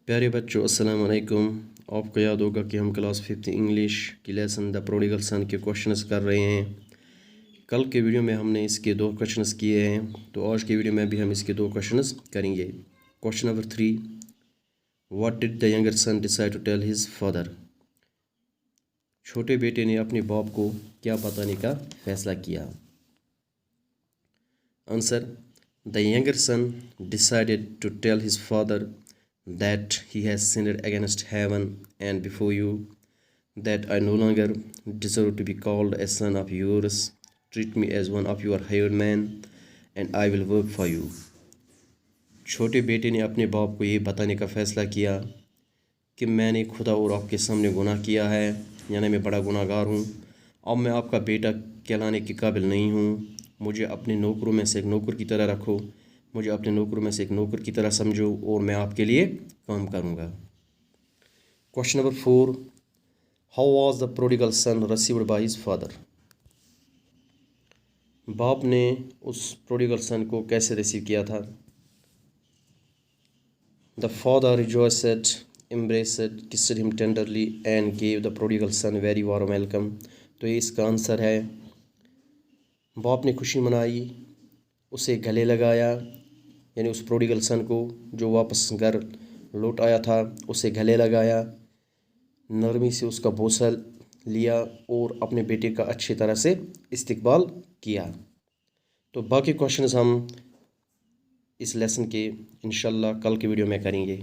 پیارے بچوں السلام علیکم۔ آپ کو یاد ہوگا کہ ہم کلاس 5 انگلش کی لیسن دا پروڈیگل سن کے کوشچنز کر رہے ہیں۔ کل کے ویڈیو میں ہم نے اس کے 2 کوشچنز کیے ہیں، تو آج کے ویڈیو میں بھی ہم اس کے 2 کوشچنز کریں گے۔ Question number 3، what did the younger son decide to tell his father? چھوٹے بیٹے نے اپنے باپ کو کیا بتانے کا فیصلہ کیا؟ Answer, the younger son decided to tell his father that he has sinned against heaven and before you, that I no longer deserve to be called a son of yours. Treat me as one of your hired men and I will work for you. چھوٹے بیٹے نے اپنے باپ کو یہ بتانے کا فیصلہ کیا کہ میں نے خدا اور آپ کے سامنے گناہ کیا ہے، یعنی میں بڑا گناہ گار ہوں۔ اب میں آپ کا بیٹا کہلانے کے قابل نہیں ہوں۔ مجھے اپنے نوکروں میں سے ایک نوکر کی طرح رکھو، مجھے اپنے نوکروں میں سے ایک نوکر کی طرح سمجھو اور میں آپ کے لیے کام کروں گا۔ Question number 4، how was the prodigal son received by his father? باپ نے اس پروڈیگل سن کو کیسے ریسیو کیا تھا؟ The father rejoiced, embraced, kissed him tenderly and gave the prodigal son very warm welcome. تو یہ اس کا آنسر ہے۔ باپ نے خوشی منائی، اسے گلے لگایا، یعنی اس پروڈیگل سن کو جو واپس گھر لوٹ آیا تھا اسے گلے لگایا، نرمی سے اس کا بوسہ لیا اور اپنے بیٹے کا اچھی طرح سے استقبال کیا۔ تو باقی کوشچنز ہم اس لیسن کے انشاءاللہ کل کے ویڈیو میں کریں گے۔